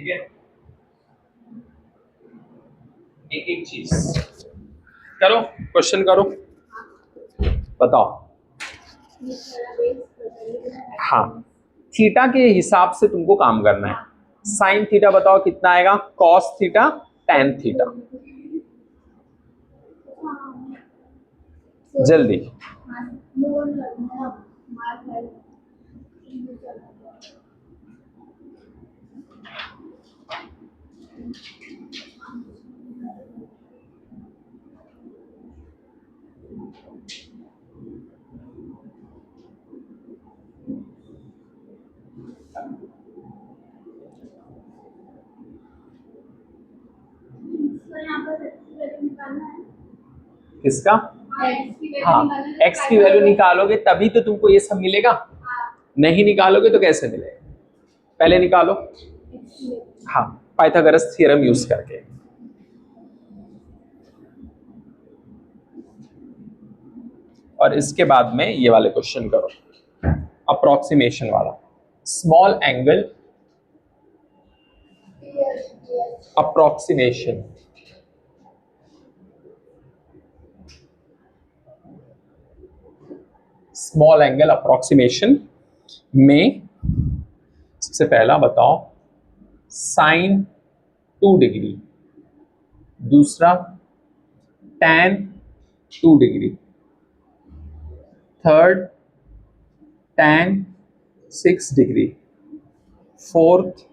ठीक है, एक एक चीज करो, क्वेश्चन करो, बताओ। हाँ, थीटा के हिसाब से तुमको काम करना है। साइन थीटा बताओ कितना आएगा, कॉस थीटा, टैन थीटा, जल्दी। किसका? हाँ, x की वैल्यू निकालोगे तभी तो तुमको ये सब मिलेगा, नहीं निकालोगे तो कैसे मिलेगा? पहले निकालो। हाँ, पाइथागोरस थ्योरम यूज करके। और इसके बाद में ये वाले क्वेश्चन करो, अप्रोक्सीमेशन वाला। Small angle approximation, small angle approximation में सबसे पहला बताओ साइन 2 डिग्री, दूसरा tan 2 degree, third tan 6 degree, fourth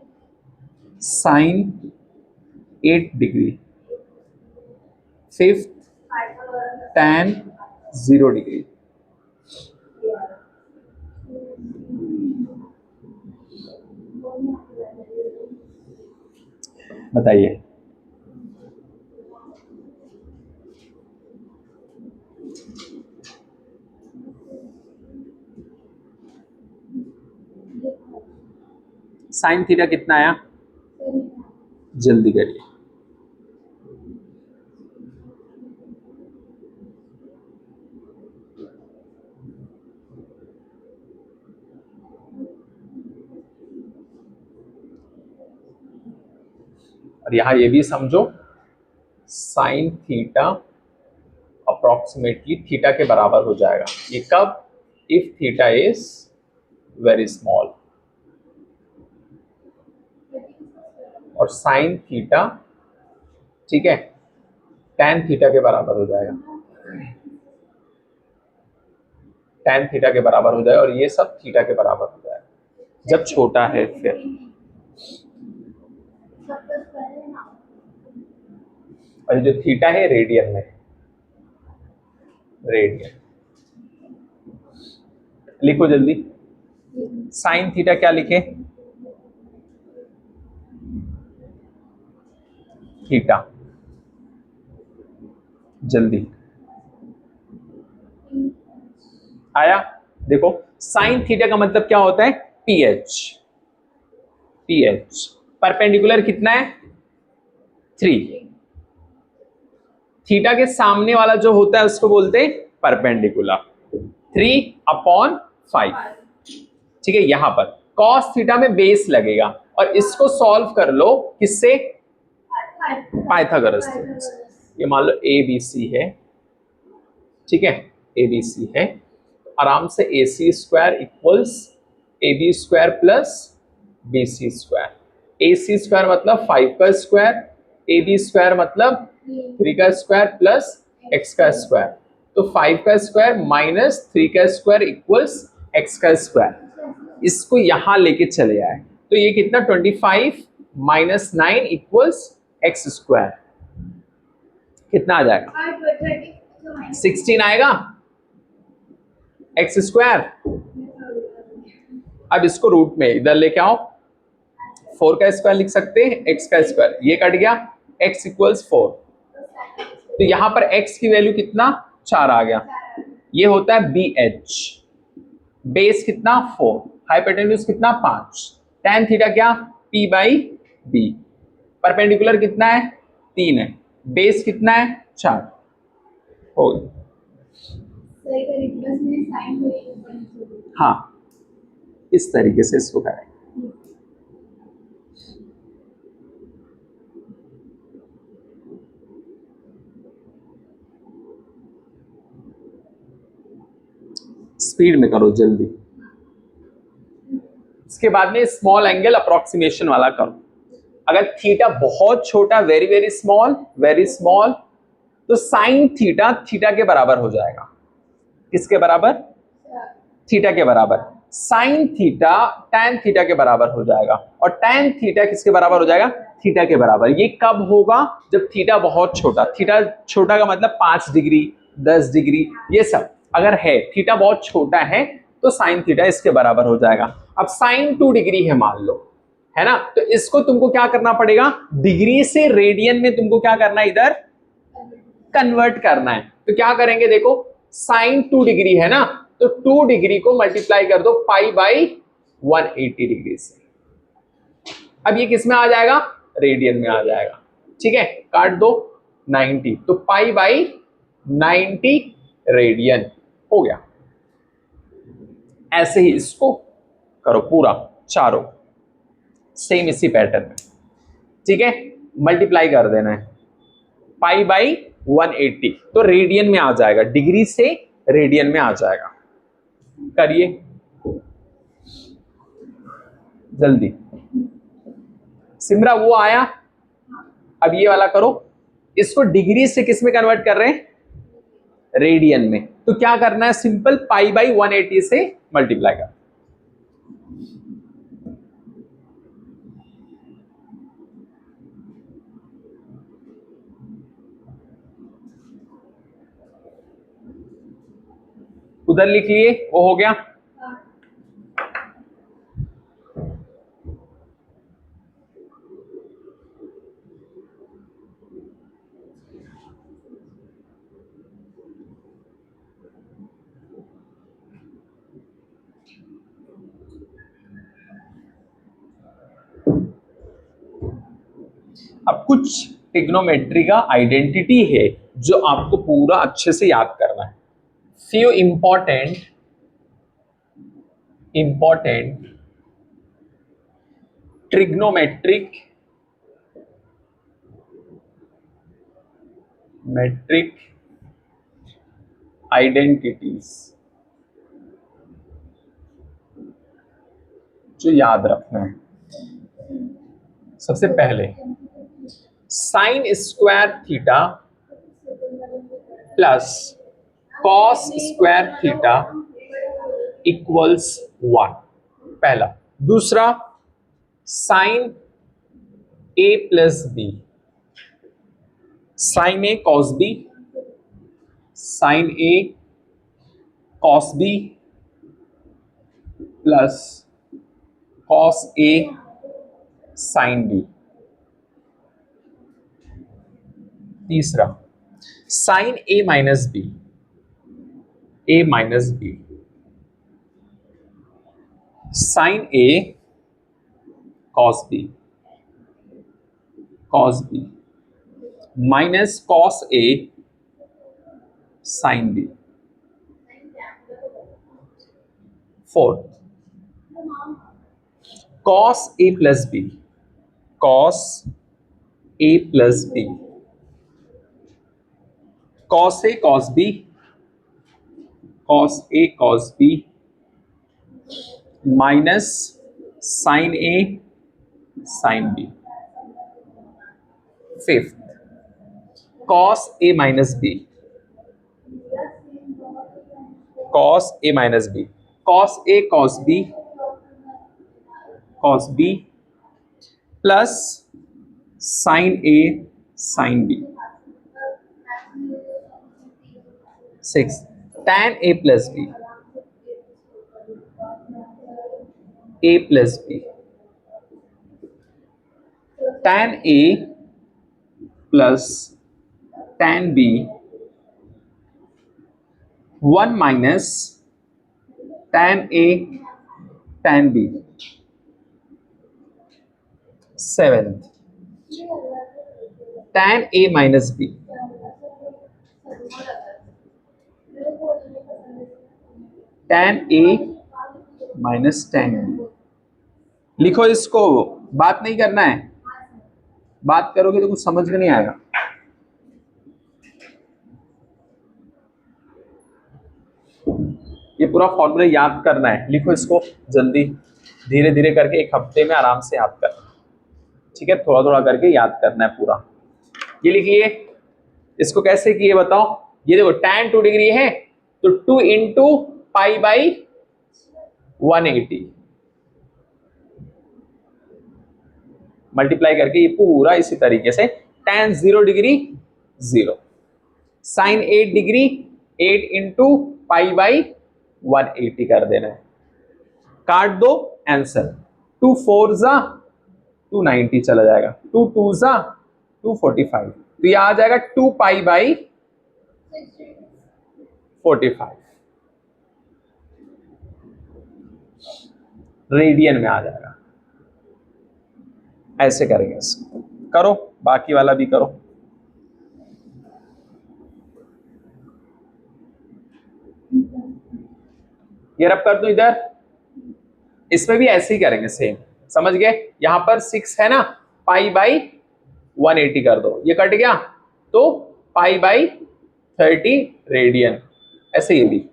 sine 8 degree, fifth tan 0 degree. बताइए। साइन थीटा कितना आया, जल्दी करिए। और यहां ये भी समझो, साइन थीटा अप्रोक्सीमेटली थीटा के बराबर हो जाएगा। ये कब? If theta is very small. और साइन थीटा, ठीक है, टैन थीटा के बराबर हो जाएगा, टैन थीटा के बराबर हो जाएगा, और ये सब थीटा के बराबर हो जाएगा जब छोटा है। फिर और जो थीटा है रेडियन में, रेडियन लिखो जल्दी। साइन थीटा क्या लिखे? थीटा, जल्दी आया? देखो, साइन थीटा का मतलब क्या होता है? पीएच। पीएच परपेंडिकुलर कितना है? 3। थीटा के सामने वाला जो होता है उसको बोलते हैं परपेंडिकुलर। 3/5, ठीक है। यहां पर कॉस थीटा में बेस लगेगा, और इसको सॉल्व कर लो किससे? पाइथागोरस थ्योरम से। ये मान लो ए बी सी है, ठीक है, ए बी सी है। आराम से A C square equals A B square plus B C square. A C square मतलब 5 का स्क्वायर, ए बी स्क्वायर मतलब 3 का स्क्वायर प्लस एक्स का स्क्वायर। तो 5 का स्क्वायर माइनस 3 का स्क्वायर इक्वल्स एक्स का स्क्वायर। इसको यहां लेके चले आए तो ये कितना? 25 माइनस 9 इक्वल्स एक्स स्क्वायर। कितना आ जाएगा? 16 आएगा एक्स स्क्वायर। अब इसको रूट में इधर लेके आओ, 4 का स्क्वायर लिख सकते हैं, एक्स का स्क्वायर, ये कट गया, एक्स इक्वल्स 4। तो यहां पर एक्स की वैल्यू कितना? 4 आ गया। ये होता है बी एच। बेस कितना? 4। हाइपोटेन्यूज कितना? 5। टैन थीटा क्या? P by B. परपेंडिकुलर कितना है? 3 है। बेस कितना है? 4। हो गया। हाँ, इस तरीके से इसको करेंगे। स्पीड में करो जल्दी। इसके बाद में स्मॉल एंगल अप्रोक्सीमेशन वाला करो। अगर थीटा बहुत छोटा, वेरी वेरी स्मॉल, तो साइन थीटा थीटा के बराबर हो जाएगा। किसके बराबर? थीटा के बराबर। साइन थीटा टैन थीटा के बराबर हो जाएगा, और टैन थीटा किसके बराबर हो जाएगा? थीटा के बराबर। ये कब होगा? जब थीटा बहुत छोटा, थीटा छोटा का मतलब 5 डिग्री 10 डिग्री ये सब अगर है, थीटा बहुत छोटा है तो साइन थीटा इसके बराबर हो जाएगा। अब साइन 2 डिग्री है मान लो, है ना, तो इसको तुमको क्या करना पड़ेगा? डिग्री से रेडियन में तुमको क्या करना है? इधर कन्वर्ट करना है। तो क्या करेंगे? देखो साइन 2 डिग्री है ना, तो 2 डिग्री को मल्टीप्लाई कर दो पाई बाई 180 डिग्री से। अब ये किस में आ जाएगा? रेडियन में आ जाएगा। ठीक है, काट दो 90, तो पाई बाई 90 रेडियन हो गया। ऐसे ही इसको करो पूरा चारों सेम इसी पैटर्न में। ठीक है, मल्टीप्लाई कर देना है पाई बाई 180, तो रेडियन में आ जाएगा, डिग्री से रेडियन में आ जाएगा। करिए जल्दी। सिमरा वो आया। अब ये वाला करो, इसको डिग्री से किस में कन्वर्ट कर रहे हैं? रेडियन में। तो क्या करना है? सिंपल पाई बाई 180 से मल्टीप्लाई कर। उधर लिख लिए, वो हो गया। अब कुछ ट्रिग्नोमेट्री का आइडेंटिटी है जो आपको पूरा अच्छे से याद करना है। फ्यू इंपॉर्टेंट ट्रिग्नोमेट्रिक आइडेंटिटीज जो याद रखना है। सबसे पहले sign square theta plus cos square theta equals 1, पहला। दूसरा sign A plus B, sign A cos B, sign A cos B plus cos A sine B. तीसरा sign A minus B, sign A cos B minus cos A sine B. Fourth cos A plus B, cos A cos B minus sign A sine B. Fifth cos A minus B, cos A cos B plus sign A sine B. Six tan A plus B, tan A plus tan B 1 minus tan A tan B. Seventh tan A minus B, tan A minus tan B. लिखो इसको, बात नहीं करना है, बात करोगे तो कुछ समझ में नहीं आएगा। ये पूरा फॉर्मूला याद करना है, लिखो इसको जल्दी, धीरे धीरे करके 1 हफ्ते में आराम से याद करना, ठीक है, थोड़ा थोड़ा करके याद करना है पूरा। ये लिखिए, इसको कैसे किए बताओ। ये देखो tan 2 डिग्री है तो 2 इंटू पाई बाई 180 मल्टीप्लाई करके ये पूरा इसी तरीके से tan 0 degree 0, sine 8 degree 8 into pi by 180 कर देना है, काट दो आंसर, 2 4 जा 290 चला जाएगा, 2 2 जा 245, तो ये आ जाएगा 2 पाई बाई 45 रेडियन में आ जाएगा। ऐसे करेंगे इसको, करो बाकी वाला भी करो। ये रब कर दो इधर, इसमें भी ऐसे ही करेंगे सेम, समझ गए। यहां पर 6 है ना, पाई बाई 180 कर दो, ये कट गया तो पाई बाई 30 रेडियन, ऐसे ये भी।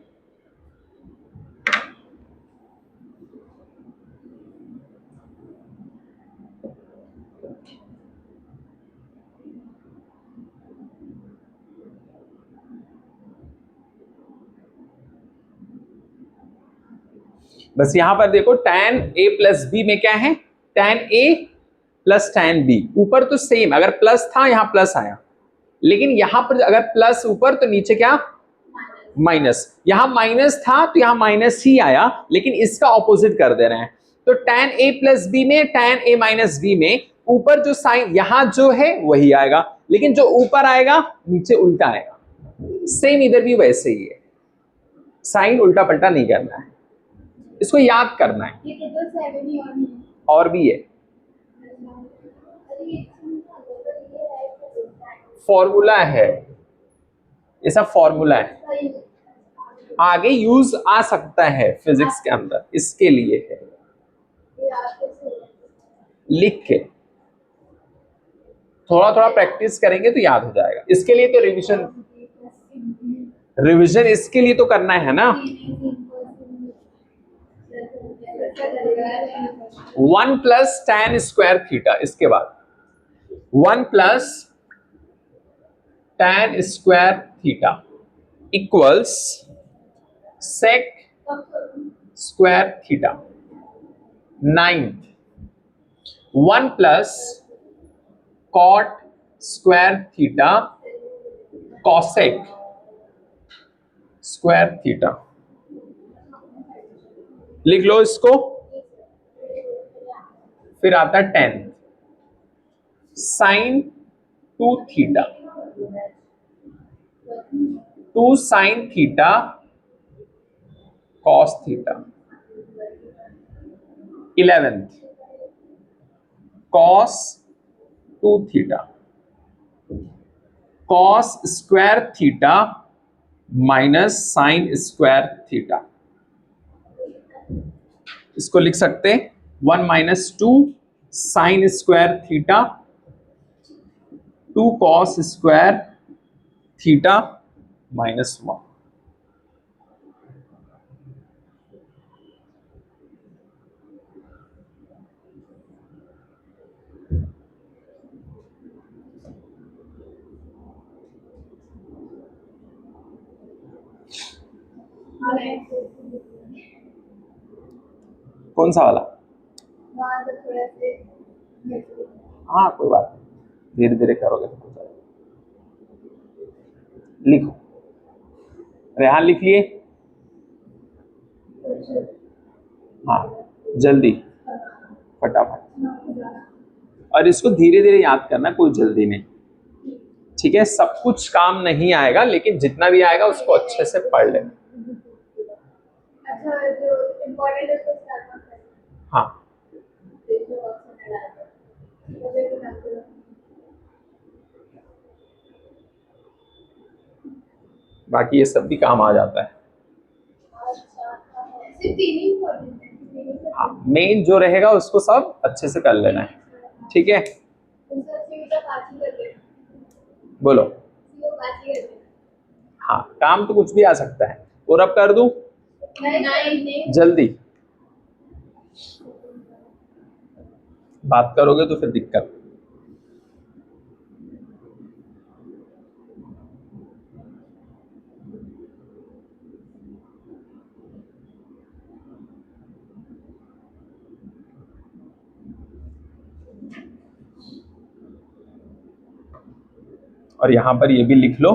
बस यहां पर देखो tan a प्लस बी में क्या है, tan a plus tan b, ऊपर तो सेम, अगर प्लस था यहां प्लस आया, लेकिन यहां पर अगर प्लस ऊपर तो नीचे क्या माइनस, यहां माइनस था तो यहां माइनस ही आया, लेकिन इसका ऑपोजिट कर दे रहे हैं। तो tan a प्लस बी में tan a माइनस बी में ऊपर जो साइन यहां जो है वही आएगा, लेकिन जो ऊपर आएगा नीचे उल्टा आएगा, सेम इधर भी वैसे ही है, साइन उल्टा पलटा नहीं करना है, इसको याद करना है। और भी है, फॉर्मूला है, ये सब फॉर्मूला है, आगे यूज आ सकता है फिजिक्स के अंदर, इसके लिए है, लिख के थोड़ा थोड़ा प्रैक्टिस करेंगे तो याद हो जाएगा। इसके लिए तो रिवीजन इसके लिए तो करना है ना। 1 प्लस tan स्क्वायर थीटा, इसके बाद 1 plus tan square theta equals sec square theta, 9 1 plus cot square theta cosec square theta, लिख लो इसको। फिर आता है 10 sine 2 theta, 2 sine theta cos theta, 11 cos 2 theta cos square theta minus sine square theta, इसको लिख सकते हैं 1 minus 2 sine square theta 2 cos square theta minus 1। कौन सा वाला? हाँ कोई बात नहीं, धीरे धीरे करोगे तो कुछ आएगा। लिखो, रेहान लिख लिए? हाँ जल्दी फटाफट, और इसको धीरे धीरे याद करना, कोई जल्दी नहीं, ठीक है। सब कुछ काम नहीं आएगा, लेकिन जितना भी आएगा उसको अच्छे से पढ़ लेना। अच्छा, जो इम्पोर्टेंट है उसको स्टार्ट करना। हाँ बाकी ये सब भी काम आ जाता है। हाँ मेन जो रहेगा उसको सब अच्छे से कर लेना है, ठीक है। बोलो। हाँ काम तो कुछ भी आ सकता है, और अब कर दूं जल्दी बात करोगे तो फिर दिक्कत। और यहां पर ये भी लिख लो,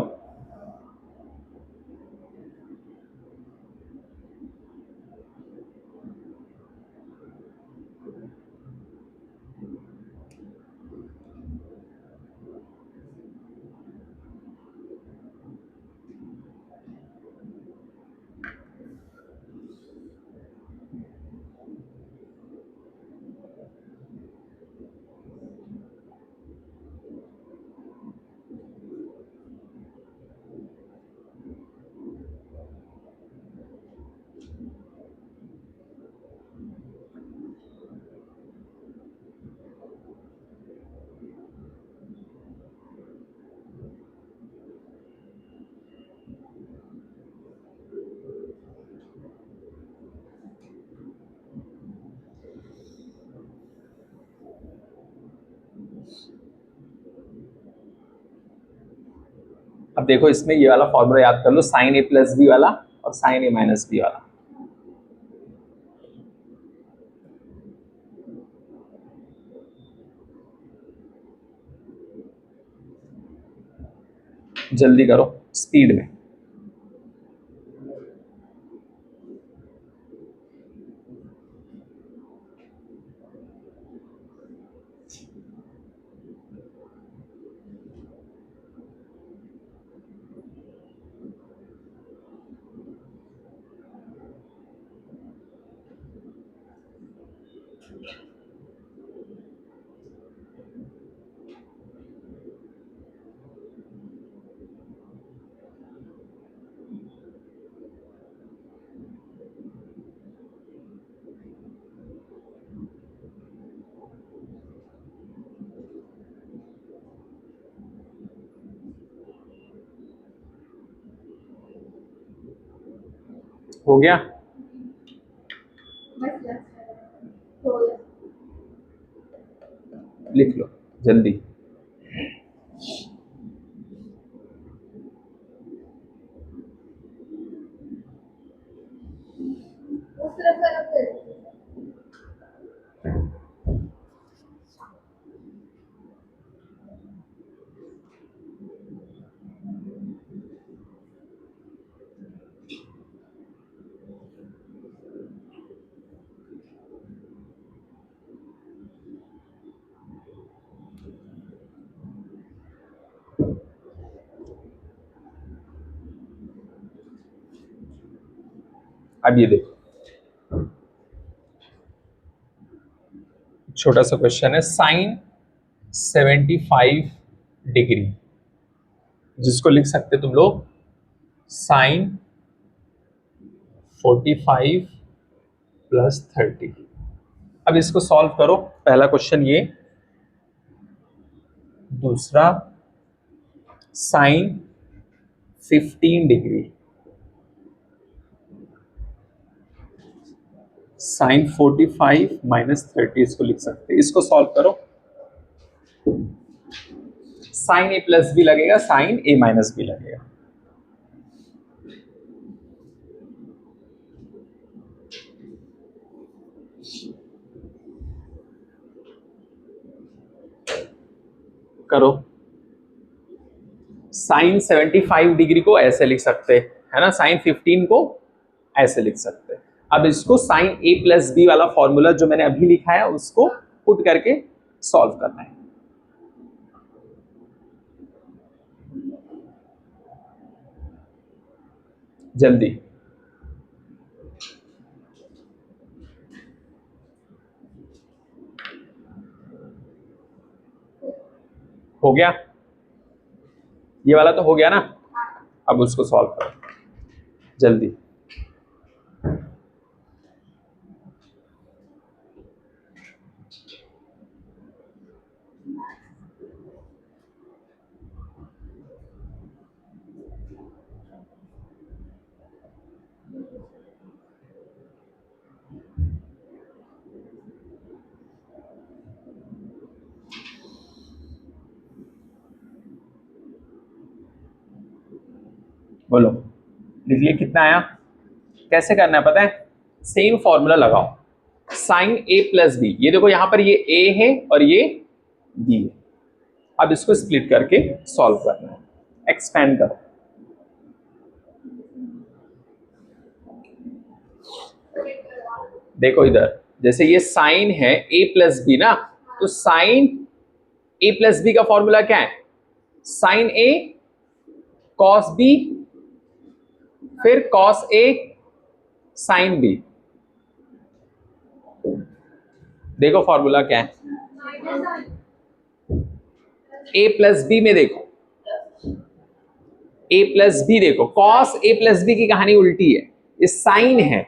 अब देखो इसमें ये वाला फॉर्मूला याद कर लो, साइन ए प्लस बी वाला और साइन ए माइनस बी वाला। जल्दी करो स्पीड में। हो गया? लिख लो जल्दी। अब ये देखो, छोटा सा क्वेश्चन है, साइन 75 डिग्री, जिसको लिख सकते तुम लोग साइन 45 प्लस 30। अब इसको सॉल्व करो, पहला क्वेश्चन ये, दूसरा साइन 15 डिग्री, साइन 45 माइनस 30, इसको लिख सकते हैं। इसको सॉल्व करो, साइन ए प्लस बी लगेगा, साइन ए माइनस बी लगेगा। करो, साइन 75 डिग्री को ऐसे लिख सकते हैं, है ना, साइन 15 को ऐसे लिख सकते हैं। अब इसको साइन ए प्लस बी वाला फॉर्मूला जो मैंने अभी लिखा है उसको पुट करके सॉल्व करना है। जल्दी, हो गया? ये वाला तो हो गया ना, अब उसको सॉल्व करो जल्दी। बोलो, लिख लिए कितना आया? कैसे करना है पता है? सेम फॉर्मूला लगाओ, साइन ए प्लस बी। ये देखो यहां पर ये ए है और ये बी है। अब इसको स्प्लिट करके सॉल्व करना है, एक्सपेंड करो। देखो इधर, जैसे ये साइन है ए प्लस बी ना, तो साइन ए प्लस बी का फॉर्मूला क्या है? साइन ए कॉस बी, फिर कॉस ए साइन बी। देखो फॉर्मूला क्या है? ए प्लस बी में देखो, ए प्लस बी देखो, कॉस ए प्लस बी की कहानी उल्टी है, ये साइन है,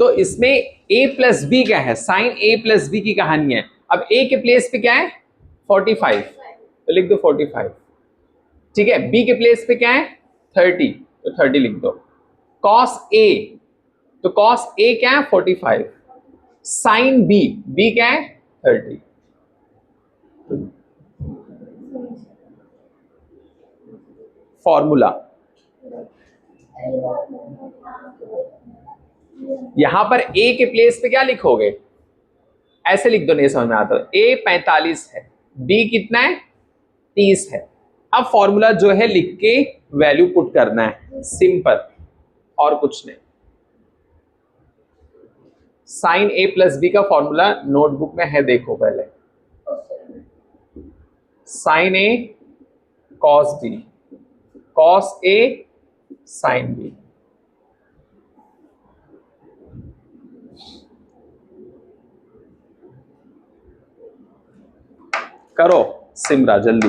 तो इसमें a प्लस बी क्या है? साइन a प्लस बी की कहानी है। अब a के प्लेस पे क्या है? 45, तो लिख दो 45। ठीक है, b के प्लेस पे क्या है? 30, तो 30 लिख दो। cos a, तो cos a क्या है? 45। साइन b, b क्या है? 30। फॉर्मूला यहां पर a के प्लेस पे क्या लिखोगे? ऐसे लिख दो, नहीं समझ में आता। a 45 है, b कितना है? 30 है। अब फॉर्मूला जो है लिख के वैल्यू पुट करना है, सिंपल, और कुछ नहीं। साइन ए प्लस बी का फॉर्मूला नोटबुक में है, देखो पहले। Sign A cos B, cos A sine B. करो सिमरा जल्दी।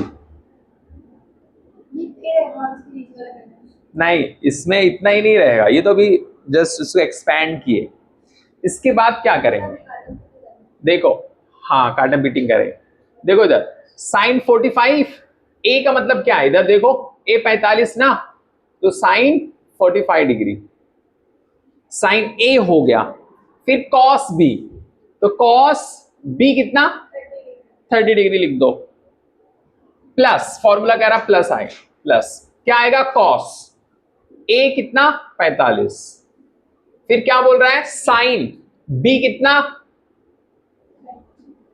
नहीं, इसमें इतना ही नहीं रहेगा, ये तो अभी जस्ट उसको एक्सपैंड किए। इसके बाद क्या करेंगे? देखो, हाँ काटन बीटिंग करेंगे। देखो इधर साइन 45, ए का मतलब क्या है? इधर देखो, ए 45 ना, तो साइन 45 डिग्री, साइन ए हो गया। फिर कॉस बी, तो कॉस बी कितना? 30 डिग्री लिख दो। प्लस, फॉर्मूला कह रहा प्लस आए, प्लस क्या आएगा? कॉस ए कितना? 45। फिर क्या बोल रहा है? साइन बी कितना?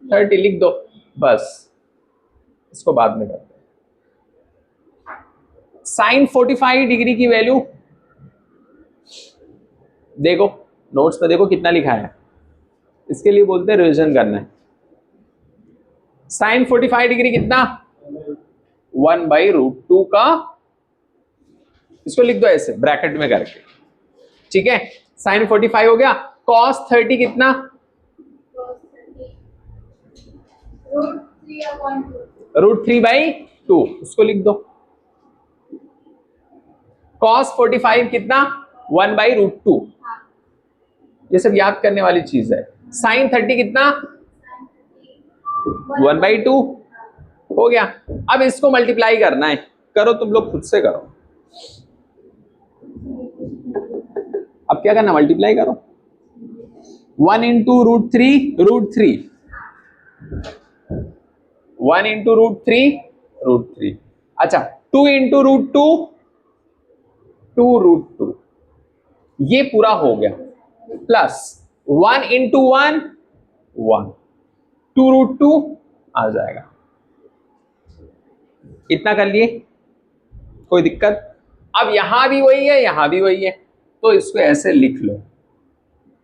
30 लिख दो, बस। इसको बाद में करते हैं। साइन 45 डिग्री की वैल्यू देखो, नोट्स में देखो कितना लिखा है, इसके लिए बोलते हैं रिवीजन करना है। साइन 45 डिग्री कितना? 1/√2 का, इसको लिख दो ऐसे ब्रैकेट में करके। ठीक है, साइन 45 हो गया। कॉस 30 कितना? √3/2, उसको लिख दो। कॉस 45 कितना? 1/√2। ये सब याद करने वाली चीज है। साइन 30 कितना? 1/2 हो गया। अब इसको मल्टीप्लाई करना है, करो तुम लोग खुद से करो। अब क्या करना? मल्टीप्लाई करो। 1 इंटू √3, 1 इंटू √3, अच्छा 2 इंटू √2, 2√2, ये पूरा हो गया। प्लस 1 इंटू 1, 1, 2√2 आ जाएगा। इतना कर लिए, कोई दिक्कत? अब यहां भी वही है, यहां भी वही है, तो इसको ऐसे लिख लो,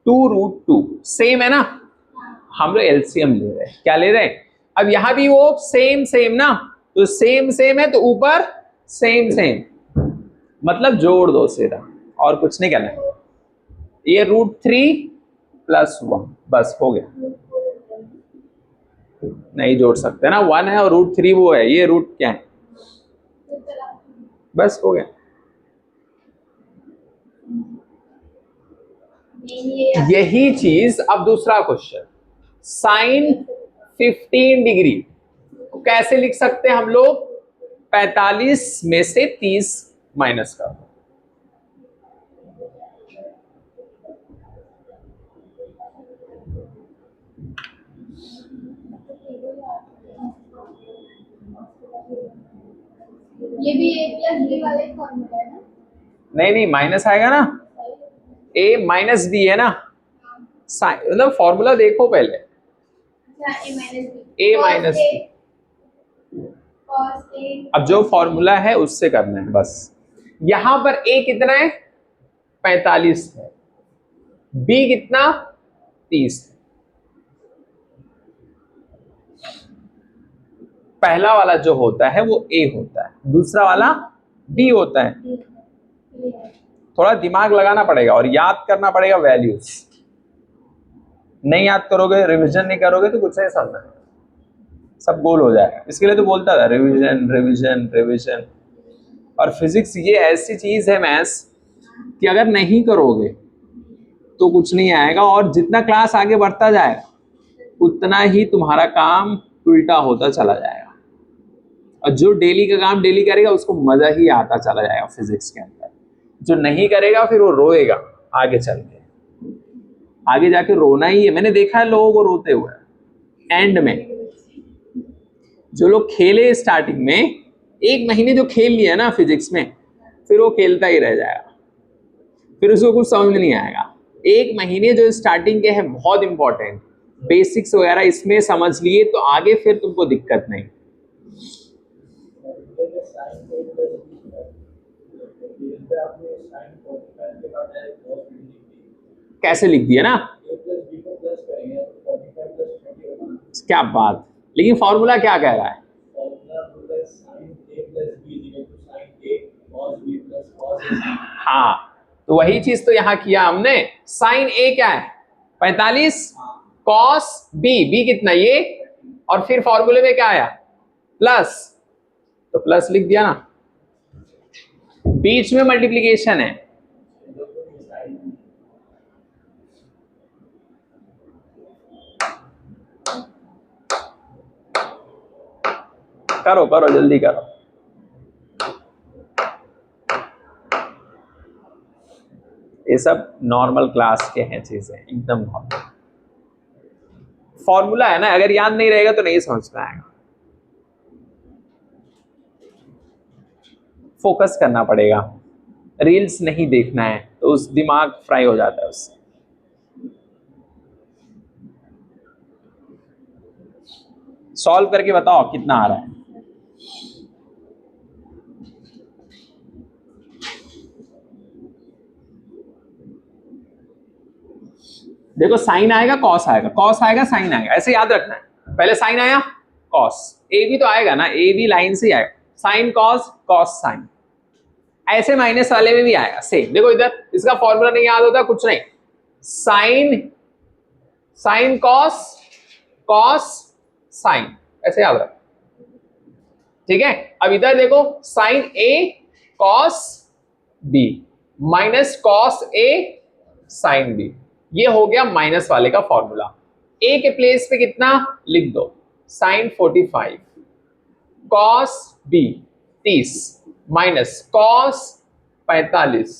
2√2 सेम है ना, हम लोग एलसीएम ले रहे हैं। क्या ले रहे हैं? अब यहां भी वो सेम सेम ना, तो सेम सेम है तो ऊपर सेम सेम, मतलब जोड़ दो सीधा, और कुछ नहीं करना है। ये √3 + 1, बस हो गया। नहीं जोड़ सकते ना, 1 है और √3 वो है, ये रूट क्या है, बस हो गया। यही चीज अब दूसरा क्वेश्चन, साइन 15 डिग्री कैसे लिख सकते हैं हम लोग? 45 में से 30 माइनस कर दो। ये भी a प्लस बी वाला ही फॉर्मूला है ना? नहीं नहीं, माइनस आएगा ना, a माइनस बी है ना, मतलब फॉर्मूला देखो पहले, अच्छा a minus B, a minus B, cos a, अब जो फॉर्मूला है उससे करना है बस। यहां पर a कितना है, 45 है, b कितना, 30 है। पहला वाला जो होता है वो a होता है, दूसरा वाला b होता है। थोड़ा दिमाग लगाना पड़ेगा और याद करना पड़ेगा वैल्यूज, नहीं याद करोगे, रिवीजन नहीं करोगे तो कुछ नहीं समझना है, सब गोल हो जाएगा। इसके लिए तो बोलता था रिवीजन रिवीजन रिवीजन। और फिजिक्स ये ऐसी चीज है मैथ्स कि अगर नहीं करोगे तो कुछ नहीं आएगा, और जितना क्लास आगे बढ़ता जाएगा उतना ही तुम्हारा काम उल्टा होता चला जाएगा, और जो डेली का काम डेली करेगा उसको मजा ही आता चला जाएगा फिजिक्स के अंदर। जो नहीं करेगा फिर वो रोएगा आगे चल के, आगे जाके रोना ही है। मैंने देखा है लोगों को रोते हुए एंड में। जो लोग खेले स्टार्टिंग में, एक महीने जो खेल लिया ना फिजिक्स में, फिर वो खेलता ही रह जाएगा, फिर उसको कुछ समझ में नहीं आएगा। एक महीने जो स्टार्टिंग के हैं बहुत इंपॉर्टेंट, बेसिक्स वगैरह इसमें समझ लिए तो आगे फिर तुमको दिक्कत नहीं। कैसे लिख दिया ना, क्या बात, लेकिन फॉर्मूला क्या कह रहा है, हाँ तो वही चीज तो यहां किया हमने। साइन ए क्या है, 45, कॉस बी, बी कितना ये, और फिर फॉर्मूले में क्या आया, प्लस, तो प्लस लिख दिया ना, बीच में मल्टीप्लीकेशन है, करो करो जल्दी करो। ये सब नॉर्मल क्लास के हैं चीजें, एकदम नॉर्मल। फॉर्मूला है ना, अगर याद नहीं रहेगा तो नहीं समझ में आएगा, फोकस करना पड़ेगा, रील्स नहीं देखना है तो उस दिमाग फ्राई हो जाता है उससे। सॉल्व करके बताओ कितना आ रहा है। देखो साइन आएगा कॉस आएगा, कॉस आएगा साइन आएगा, ऐसे याद रखना है। पहले साइन आया कॉस, ए भी तो आएगा ना, ए भी लाइन से ही आएगा, साइन कॉस कॉस साइन, ऐसे माइनस वाले में भी आएगा सेम। देखो इधर इसका फॉर्मूला नहीं याद होता कुछ नहीं, sine sine cos cos sine, ऐसे याद रख, ठीक है। अब इधर देखो sine A cos B minus cos A sine B, ये हो गया माइनस वाले का फॉर्मूला। ए के प्लेस पे कितना लिख दो, sine 45 cos B 30 minus cos 45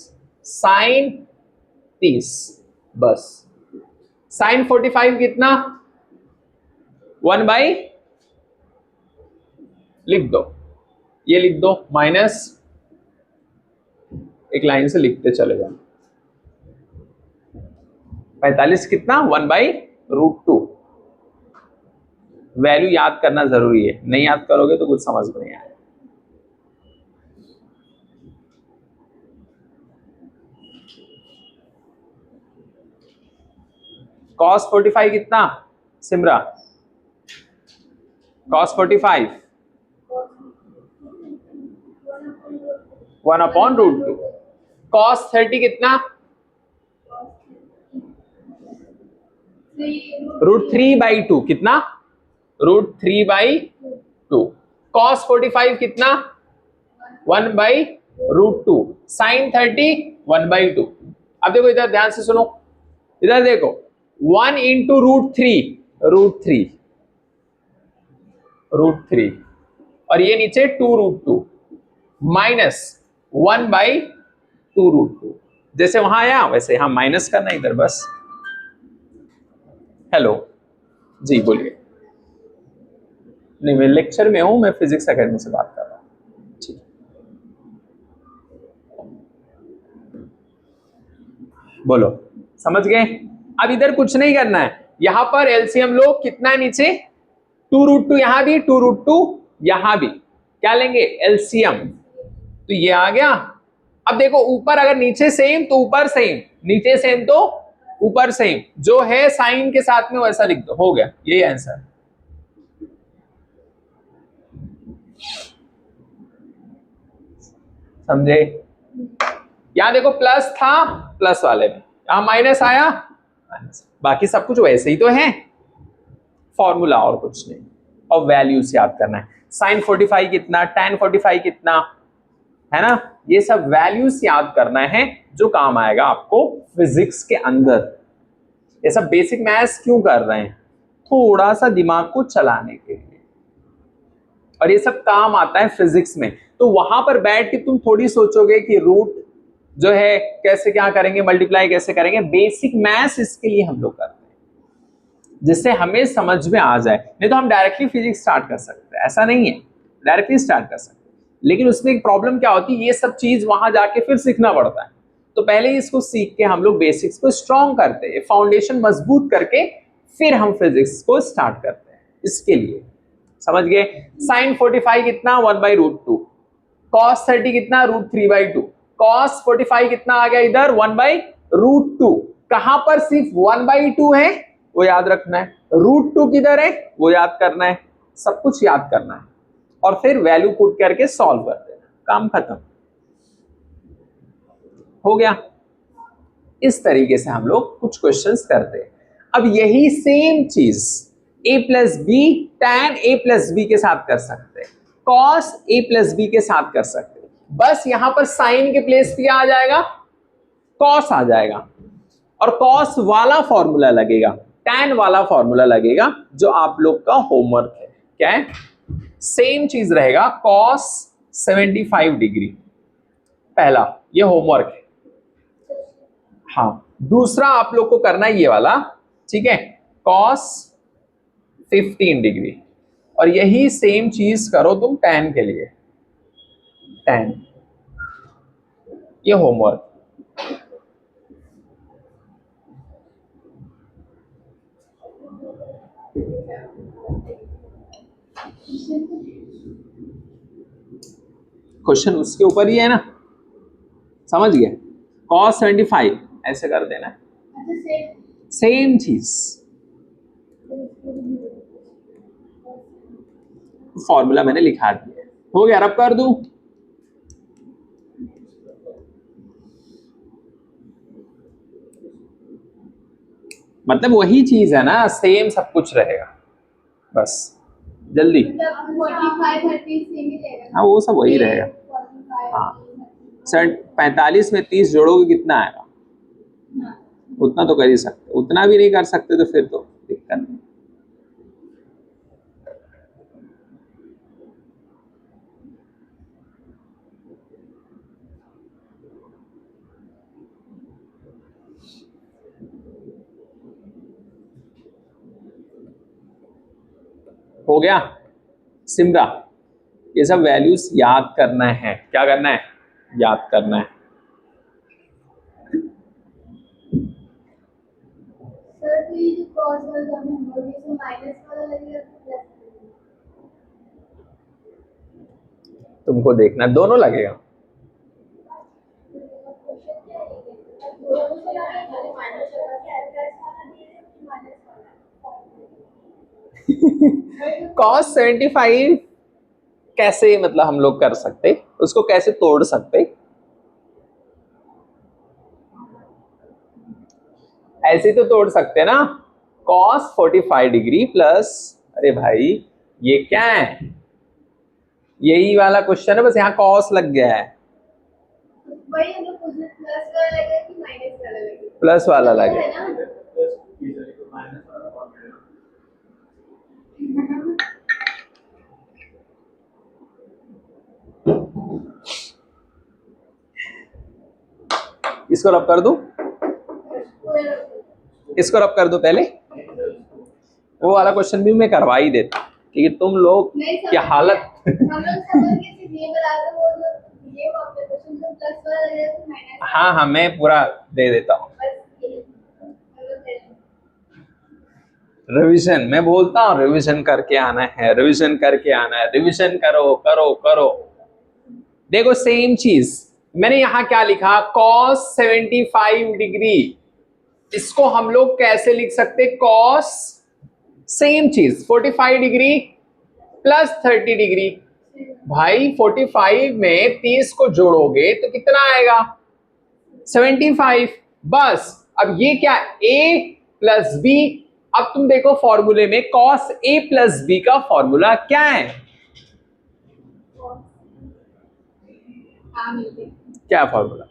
sine 30, बस। साइन 45 कितना, 1/, लिख दो, ये लिख दो, माइनस एक लाइन से लिखते चले जाओ, 45 कितना, 1/√2। वैल्यू याद करना जरूरी है, नहीं याद करोगे तो कुछ समझ में नहीं आएगा। cos 45 कितना सिमरा, cos 45 1/√2, cos 30 कितना, √3/2 कितना, √3/2, cos 45 कितना 1/√2, sin 30 1/2। अब देखो इधर ध्यान से सुनो, इधर देखो 1 इंटू √3 और ये नीचे 2√2 माइनस 1/2√2, जैसे वहां आया वैसे यहां माइनस करना इधर बस। हेलो जी बोलिए। नहीं मैं लेक्चर में हूं, मैं फिजिक्स एकेडमी से बात कर रहा हूँ। ठीक, बोलो, समझ गए? अब इधर कुछ नहीं करना है, यहां पर एलसीएम लो, कितना है नीचे 2√2, यहां भी 2√2, यहां भी क्या लेंगे एलसीएम, तो ये आ गया। अब देखो ऊपर अगर नीचे सेम तो ऊपर सेम, नीचे सेम तो ऊपर सेम, जो है साइन के साथ में वैसा लिख दो, हो गया, यही आंसर। समझे? यहां देखो प्लस था, प्लस वाले में यहां माइनस आया, माइनस, बाकी सब कुछ वैसे ही तो है, फॉर्मूला और कुछ नहीं, और वैल्यूज याद करना है। साइन 45 कितना, tan 45 कितना, है ना, ये सब वैल्यूज याद करना है जो काम आएगा आपको फिजिक्स के अंदर। ये सब बेसिक मैथ्स क्यों कर रहे हैं, थोड़ा सा दिमाग को चलाने के लिए, और ये सब काम आता है फिजिक्स में। तो वहां पर बैठ के तुम थोड़ी सोचोगे कि रूट जो है कैसे क्या करेंगे, मल्टीप्लाई कैसे करेंगे, बेसिक मैथ्स इसके लिए हम लोग करते हैं जिससे हमें समझ में आ जाए। नहीं तो हम डायरेक्टली फिजिक्स स्टार्ट कर सकते हैं, ऐसा नहीं है, डायरेक्टली स्टार्ट कर सकते हैं, लेकिन उसमें एक प्रॉब्लम क्या होती है, ये सब चीज वहां जाके फिर सीखना पड़ता है। तो पहले ही इसको सीख के हम लोग बेसिक्स को स्ट्रॉन्ग करते हैं, फाउंडेशन मजबूत करके फिर हम फिजिक्स को स्टार्ट करते हैं। इसके लिए समझ गए? साइन 45 कितना 1/√2, कॉस 30 कितना √3/2, कॉस 45 कितना आ गया इधर 1/√2। कहां पर सिर्फ 1/2 है वो याद रखना है, √2 किधर है वो याद करना है, सब कुछ याद करना है, और फिर वैल्यू पुट करके सॉल्व कर देना, काम खत्म हो गया। इस तरीके से हम लोग कुछ क्वेश्चंस करते हैं। अब यही सेम चीज a+b tan a+b के साथ कर सकते हैं, cos a+b के साथ कर सकते हैं, बस यहां पर साइन के प्लेस पे आ जाएगा cos आ जाएगा, और cos वाला फॉर्मूला लगेगा, tan वाला फॉर्मूला लगेगा, जो आप लोग का होमवर्क है। क्या है? सेम चीज रहेगा, cos 75 डिग्री, पहला ये होमवर्क है। हाँ, दूसरा आप लोग को करना है ये वाला, ठीक है, cos 15 डिग्री, और यही सेम चीज करो तुम tan के लिए, tan, ये होमवर्क। क्वेश्चन उसके ऊपर ही है ना, समझ गए? cos 75 ऐसे कर देना, सेम चीज, फॉर्मूला मैंने लिखा दिया, हो गया। अब कर दूं, मतलब वही चीज है ना, सेम सब कुछ रहेगा, बस जल्दी। 45 30 सेम ही रहेगा। हाँ वो सब वही रहेगा। हाँ 45 में 30 जोड़ोगे कितना आएगा, उतना तो कर ही सकते, उतना भी नहीं कर सकते तो फिर तो दिक्कत नहीं। हो गया सिमरा, ये सब वैल्यूज याद करना है, क्या करना है, याद करना है। सर तो ये जो cos वाला हमने बोला माइनस वाला लगेगा तो प्लस, तुमको देखना दोनों लगेगा, क्वेश्चन क्या है दोनों से आगे माइनस वाला क्या है, प्लस वाला दिया है कि माइनस वाला। cos 75 कैसे मतलब हम लोग कर सकते, उसको कैसे तोड़ सकते, ऐसे तो तोड़ सकते ना, cos 45 डिग्री प्लस, अरे भाई ये क्या है, यही वाला क्वेश्चन है, बस यहाँ cos लग गया है, वही हम लोग पूछ रहे प्लस वाला लगेगा कि माइनस वाला लगेगा, प्लस वाला लगे, है ना। इसको रब कर दूं, इसको रब कर दो पहले, वो वाला क्वेश्चन भी मैं करवा ही देता क्योंकि तुम लोग की हालत हम लोग समझ के सिर्फ ये बता दो, वो जो ये वाला क्वेश्चन तो प्लस वाला लगेगा कि माइनस, हाँ हाँ मैं पूरा दे देता हूँ, बस रिवीजन, मैं बोलता हूं रिवीजन करके आना है, रिवीजन करके आना है, रिवीजन करो करो करो। देखो सेम चीज मैंने यहां क्या लिखा, cos 75 डिग्री, इसको हम लोग कैसे लिख सकते, cos सेम चीज 45 डिग्री प्लस 30 डिग्री। भाई 45 में 30 को जोड़ोगे तो कितना आएगा, 75। बस अब ये क्या, a प्लस बी। अब तुम देखो फॉर्मूले में cos a प्लस बी का फॉर्मूला क्या है, क्या formula,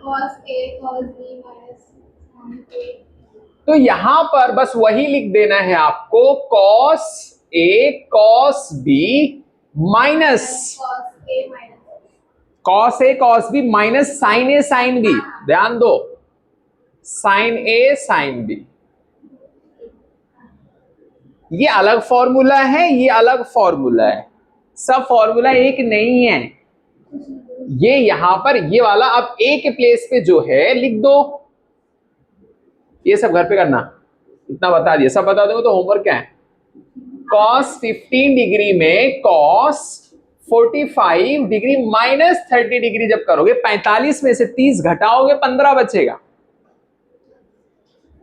cos A cos B minus sin A तो यहां पर बस वही लिख देना है आपको, cos a cos b minus cos A minus cos a cos b minus sin a sin b। ध्यान दो, sin a sin b, ये अलग फॉर्मूला है, ये अलग फॉर्मूला है, सब फॉर्मूला एक नहीं है। ये यहां पर ये वाला अब a के प्लेस पे जो है लिख दो, ये सब घर पे करना, इतना बता दिया, सब बता दोगे तो होमवर्क क्या है, cos 15 डिग्री में cos 45 डिग्री माइनस 30 डिग्री जब करोगे 45 में से 30 घटाओगे 15 बचेगा,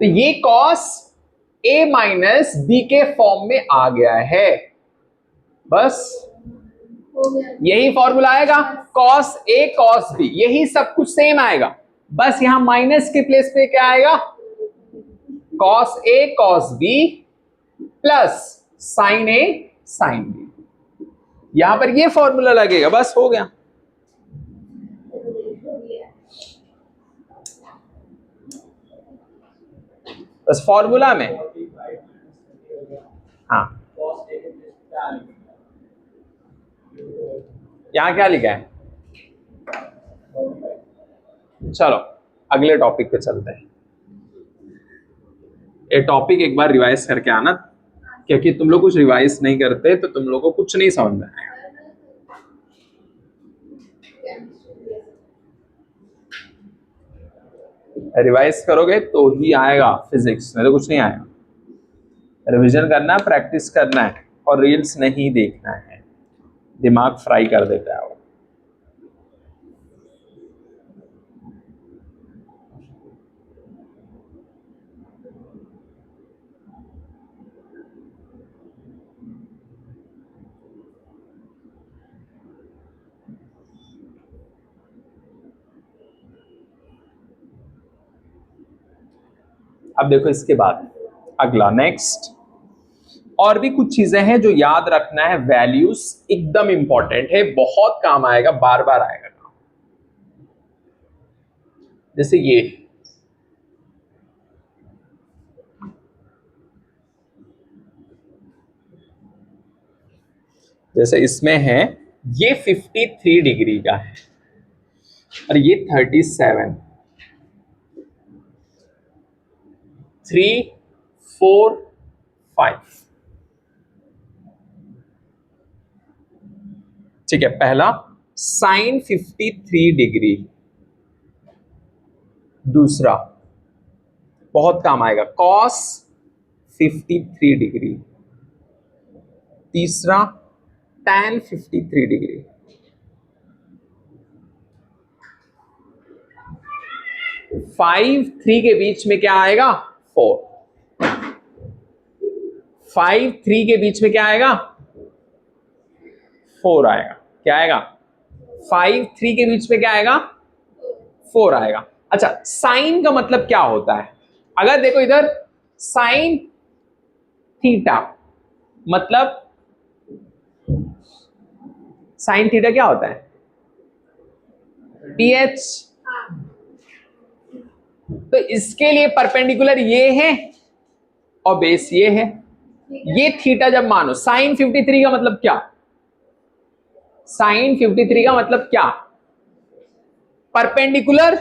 तो ये cos a माइनस b के फॉर्म में आ गया है। बस हो गया। यही फॉर्मूला आएगा, cos a cos b, यही सब कुछ सेम आएगा, बस यहां माइनस के प्लेस पे क्या आएगा, cos a cos b plus sin a sin b, यहां पर ये फॉर्मूला लगेगा, बस हो गया। बस फॉर्मूला में, हाँ यहां क्या लिखा है, चलो अगले टॉपिक पे चलते हैं। ये टॉपिक एक बार रिवाइज करके आना, क्योंकि तुम लोग कुछ रिवाइज नहीं करते तो तुम लोग को कुछ नहीं समझ में आएगा। रिवाइज करोगे तो ही आएगा फिजिक्स, नहीं तो कुछ नहीं आएगा। रिवीजन करना है, प्रैक्टिस करना है, और रील्स नहीं देखना है, दिमाग फ्राई कर देता है वो। अब देखो इसके बाद अगला नेक्स्ट, और भी कुछ चीजें हैं जो याद रखना है, वैल्यूज एकदम इंपॉर्टेंट है, बहुत काम आएगा, बार बार आएगा काम। जैसे ये जैसे इसमें है, ये 53 डिग्री का है और ये 37, 3 4 5, ठीक है। पहला साइन 53 डिग्री, दूसरा बहुत काम आएगा कॉस 53 डिग्री, तीसरा tan 53 डिग्री, 5 3 के बीच में क्या आएगा 4, 5 3 के बीच में क्या आएगा 4 आएगा, क्या आएगा 5 3 के बीच में क्या आएगा 4 आएगा। अच्छा, साइन का मतलब क्या होता है, अगर देखो इधर साइन थीटा, मतलब साइन थीटा क्या होता है ph, तो इसके लिए परपेंडिकुलर ये है और बेस ये है, ये थीटा जब मानो, साइन 53 का मतलब क्या, साइन 53 का मतलब क्या, परपेंडिकुलर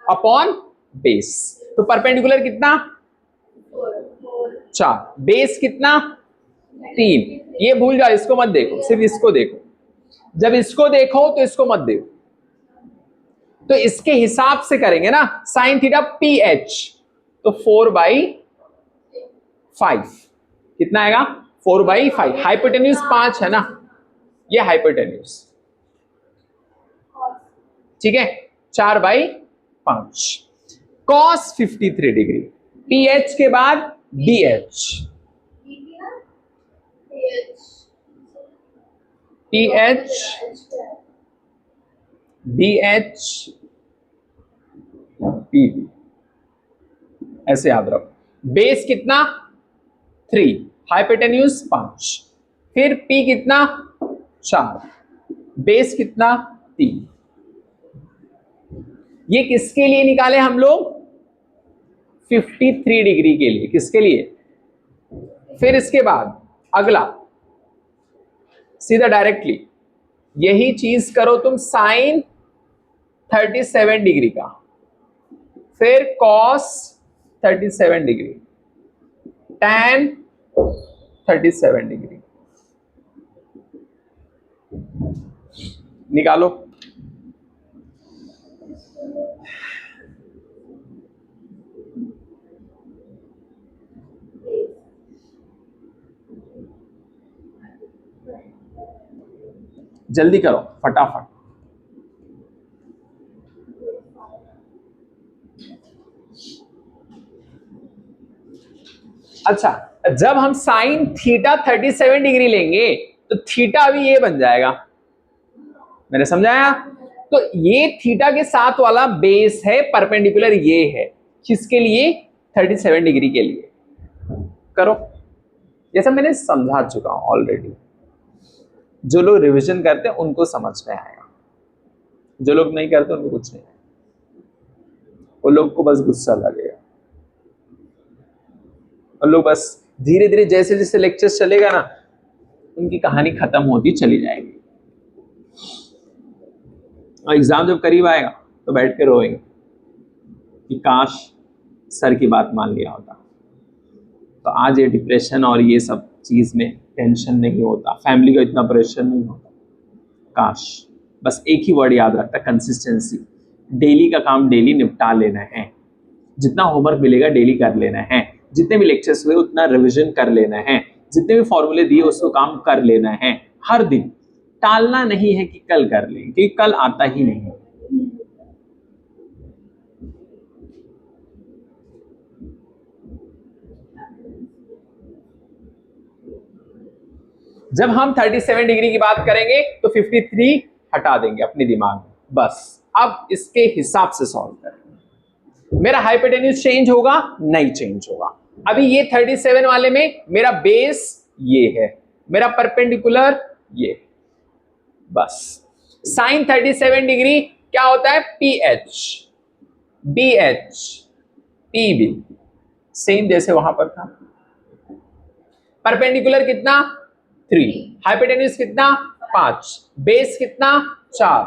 अपॉन बेस, तो परपेंडिकुलर कितना 4, बेस कितना 3, ये भूल जाओ, इसको मत देखो, सिर्फ इसको देखो, जब इसको देखो तो इसको मत देखो, तो इसके हिसाब से करेंगे ना, साइन थीटा पी एच, तो 4/5, कितना आएगा 4/5। हाइपोटेन्यूज 5 है ना, ये हाइपोटेन्यूज, ठीक है, 4/5। कॉस 53 डिग्री, पीएच के बाद डीएच, पीएच डीएच पीबी, ऐसे याद रखो। बेस कितना 3, हाइपोटेन्यूज 5, फिर पी कितना 4, बेस कितना 3। ये किसके लिए निकाले हम लोग 53 डिग्री के लिए, किसके लिए। फिर इसके बाद अगला सीधा डायरेक्टली यही चीज करो तुम साइन 37 डिग्री का, फिर कॉस 37 डिग्री, tan 37 डिग्री निकालो। जल्दी करो फटाफट। अच्छा, जब हम साइन थीटा 37 डिग्री लेंगे तो थीटा भी ये बन जाएगा, मैंने समझाया। तो ये थीटा के साथ वाला बेस है, परपेंडिकुलर ये है, किसके लिए 37 डिग्री के लिए। करो, ये सब मैंने समझा चुका हूं ऑलरेडी। जो लोग रिवीजन करते हैं उनको समझ में आएगा, जो लोग नहीं करते उनको कुछ नहीं आएगा, वो लोग को बस गुस्सा लगेगा। और लोग बस धीरे धीरे जैसे जैसे लेक्चर्स चलेगा ना, उनकी कहानी खत्म होती चली जाएगी, और एग्जाम जब करीब आएगा तो बैठ के रोएंगे कि काश सर की बात मान लिया होता, तो आज ये डिप्रेशन और ये सब चीज में टेंशन नहीं होता, फैमिली का इतना प्रेशर नहीं होता। काश, बस एक ही वर्ड याद रखता, कंसिस्टेंसी। डेली का काम डेली निपटा लेना है, जितना होमवर्क मिलेगा डेली कर लेना है, जितने भी लेक्चर्स हुए उतना रिवीजन कर लेना है, जितने भी फॉर्मूले दिए उसको काम कर लेना है हर दिन। टालना नहीं है कि कल कर लेंगे, क्योंकि कल आता ही नहीं। जब हम 37 डिग्री की बात करेंगे तो 53 हटा देंगे अपने दिमाग में, बस अब इसके हिसाब से सॉल्व करेंगे। मेरा हाइपोटेन्यूज चेंज होगा नहीं, चेंज होगा। अभी ये 37 वाले में मेरा बेस ये है, मेरा परपेंडिकुलर ये, बस। साइन 37 डिग्री क्या होता है P H, B H, P B, same जैसे वहां पर था। परपेंडिकुलर कितना 3, हाइपोटेन्यूज कितना 5, बेस कितना 4,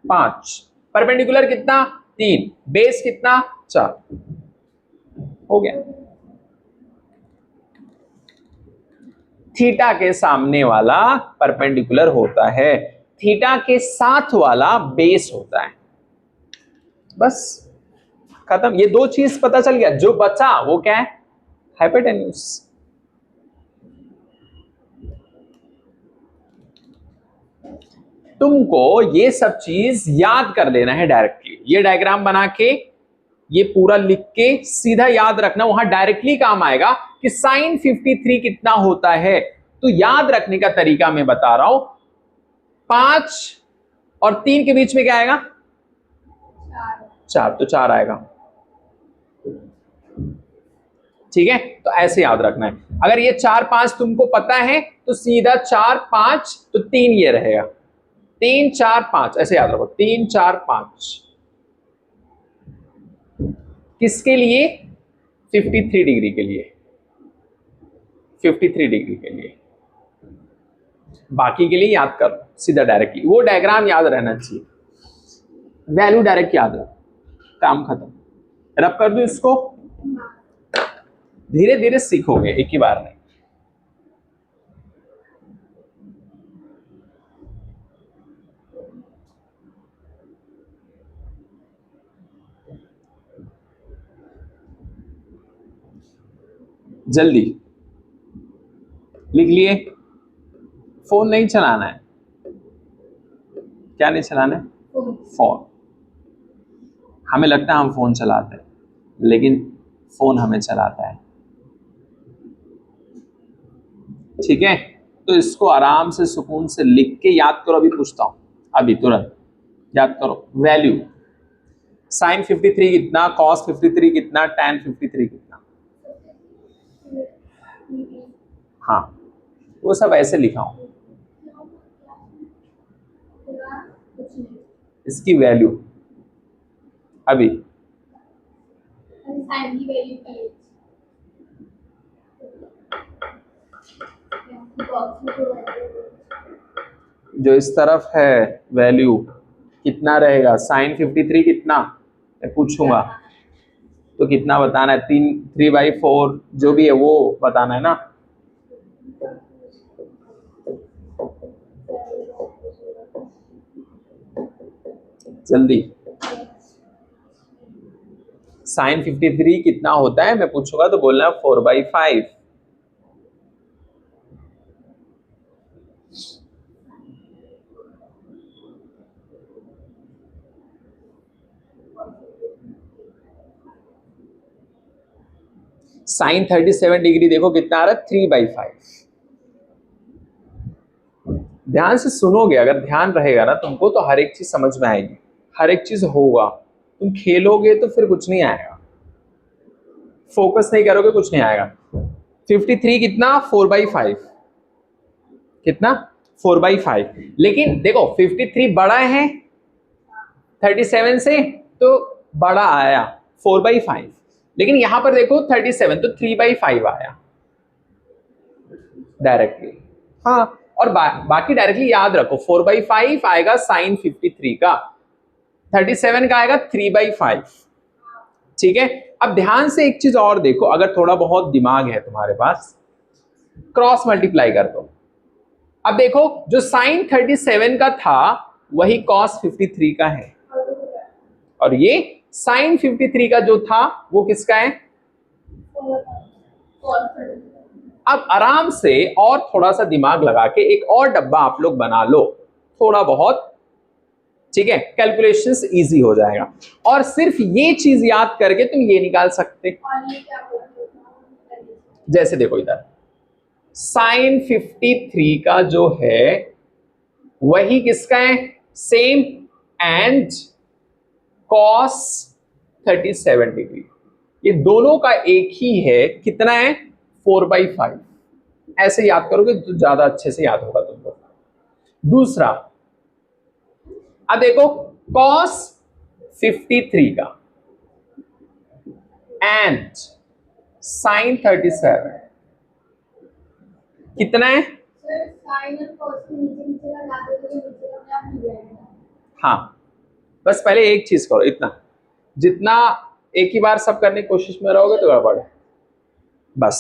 5, परपेंडिकुलर कितना 3, बेस कितना 4, हो गया। थीटा के सामने वाला परपेंडिकुलर होता है, थीटा के साथ वाला बेस होता है, बस खत्म। ये दो चीज पता चल गया, जो बचा वो क्या है हाइपोटेन्यूज। तुमको ये सब चीज याद कर लेना है डायरेक्टली, ये डायग्राम बना के ये पूरा लिख के सीधा याद रखना, वहां डायरेक्टली काम आएगा कि साइन 53 कितना होता है। तो याद रखने का तरीका मैं बता रहा हूं, 5 और 3 के बीच में क्या आएगा 4, तो 4 आएगा, ठीक है। तो ऐसे याद रखना है, अगर ये 4 5 तुमको पता है तो सीधा 4 5 तो 3 ये रहेगा, 3 4 5 ऐसे याद रखो, 3 4 5 किसके लिए 53 डिग्री के लिए, 53 डिग्री के लिए। बाकी के लिए याद कर सीधा डायरेक्टली, वो डायग्राम याद रहना चाहिए, वैल्यू डायरेक्ट याद रख, काम खत्म। रब कर दो इसको, धीरे धीरे सीखोगे, एक ही बार नहीं। जल्दी लिख लिए। फोन नहीं चलाना है, क्या नहीं चलाना है? फोन। हमें लगता है हम फोन चलाते हैं, लेकिन फोन हमें चलाता है। ठीक है, तो इसको आराम से सुकून से लिख के याद करो। अभी पूछता हूं, अभी तुरंत याद करो। वैल्यू साइन 53 कितना, कॉस 53 कितना, टैन 53 कितना। हाँ, वो सब ऐसे लिखा हूं। इसकी वैल्यू अभी साइन की वैल्यू की जो इस तरफ है वैल्यू कितना रहेगा, साइन 53 कितना मैं पूछूंगा तो कितना बताना है, 3/4 जो भी है वो बताना है ना। जल्दी, साइन 53 कितना होता है मैं पूछूंगा तो बोलना 4/5। साइन 37 डिग्री देखो कितना आ रहा है, 3/5। ध्यान से सुनोगे, अगर ध्यान रहेगा ना तुमको तो हर एक चीज समझ में आएगी, हर एक चीज होगा। तुम खेलोगे तो फिर कुछ नहीं आएगा, फोकस नहीं करोगे कुछ नहीं आएगा। 53 कितना, 4/5 कितना, 4/5। लेकिन देखो 53 बड़ा है 37 से तो बड़ा आया 4/5, लेकिन यहां पर देखो 37 तो 3/5 आया डायरेक्टली। हाँ, और बाकी डायरेक्टली याद रखो, 4/5 आएगा साइन 53 का, 37 का आएगा 3/5। ठीक है, अब ध्यान से एक चीज और देखो, अगर थोड़ा बहुत दिमाग है तुम्हारे पास, क्रॉस मल्टीप्लाई कर दो। अब देखो जो साइन 37 का था वही कॉस 53 का है, और ये साइन 53 का जो था वो किसका है। अब आराम से और थोड़ा सा दिमाग लगा के एक और डब्बा आप लोग बना लो थोड़ा बहुत, ठीक है, कैलकुलेशंस इजी हो जाएगा। और सिर्फ ये चीज याद करके तुम ये निकाल सकते, जैसे देखो इधर साइन 53 का जो है वही किसका है, सेम, एंड कॉस 37 डिग्री, ये दोनों का एक ही है, कितना है 4/5। ऐसे याद करोगे तो ज्यादा अच्छे से याद होगा तुमको। दूसरा, अब देखो कॉस 53 का एंड साइन 37 कितना है। हाँ, बस पहले एक चीज करो, इतना जितना एक ही बार सब करने की कोशिश में रहोगे तो गड़बड़ है। बस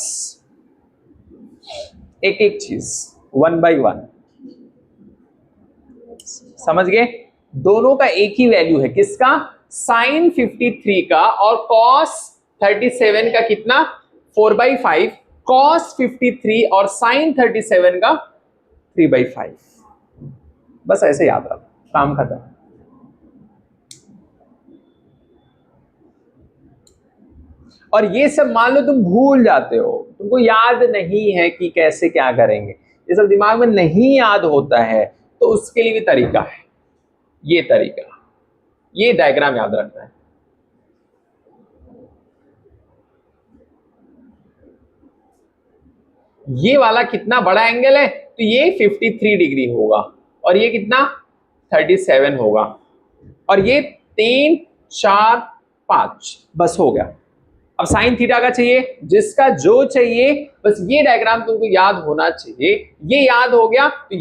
एक एक चीज 1 by 1 समझ गए। दोनों का एक ही वैल्यू है, किसका, साइन 53 का, और कॉस 37 का कितना 4/5, कॉस 53 और साइन 37 का 3/5। बस ऐसे याद रखो, काम खत्म। और ये सब मान लो तुम भूल जाते हो, तुमको याद नहीं है कि कैसे क्या करेंगे, ये सब दिमाग में नहीं याद होता है, तो उसके लिए भी तरीका है, ये तरीका, ये डायग्राम याद रखना है। ये वाला कितना बड़ा एंगल है तो ये 53 डिग्री होगा, और ये कितना 37 होगा, और ये 3 4 5, बस हो गया। अब साइन थीटा का चाहिए, जिसका जो चाहिए, बस ये डायग्राम तुमको याद होना चाहिए। ये याद हो गया तो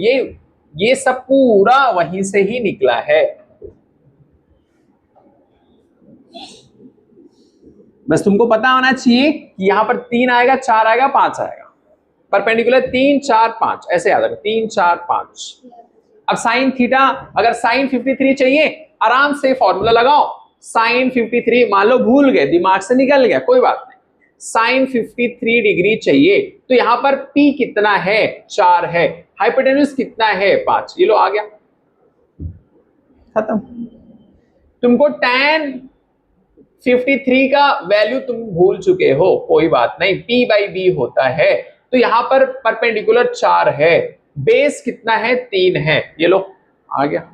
ये सब पूरा वहीं से ही निकला है। बस तुमको पता होना चाहिए कि यहां पर 3 आएगा, 4 आएगा, 5 आएगा, परपेंडिकुलर 3 4 5, ऐसे याद रखो 3 4 5। अब साइन थीटा, अगर साइन 53 चाहिए, आराम से फॉर्मूला लगाओ, साइन 53, मान लो भूल गए, दिमाग से निकल गया, कोई बात नहीं, साइन 53 डिग्री चाहिए, तो यहां पर P कितना है, 4 है, हाइपोटेन्यूज कितना है, 5। ये लो आ गया, खत्म। तुमको tan 53 का वैल्यू तुम भूल चुके हो, कोई बात नहीं, P/B होता है। तो यहां पर परपेंडिकुलर 4 है, बेस कितना है, 3 है, ये लो आ गया।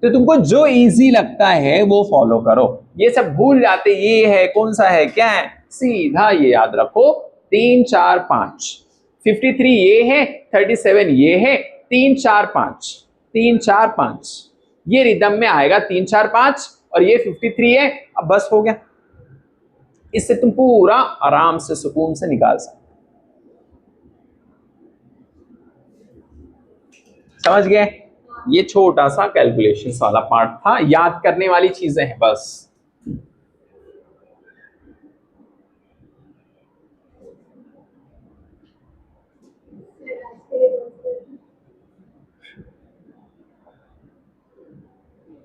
तो तुमको जो इजी लगता है वो फॉलो करो, ये सब भूल जाते, ये है कौन सा है, क्या है, सीधा ये याद रखो, 3 4 5, 53 ये है, 37 ये है, 3 4 5, 3 4 5, ये रिदम में आएगा 3 4 5, और ये 53 है। अब बस हो गया, इससे तुम पूरा आराम से सुकून से निकाल सकते, समझ गए। ये छोटा सा कैलकुलेशन वाला पार्ट था, याद करने वाली चीजें हैं बस।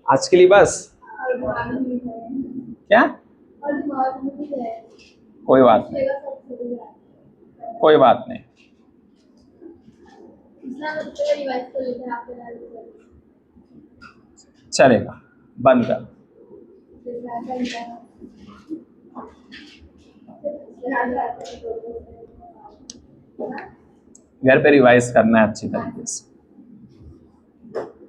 आज के लिए बस, क्या, कोई बात नहीं, कोई बात नहीं, चलेगा, बंद कर। घर पे रिवाइज करना है अच्छी तरीके से।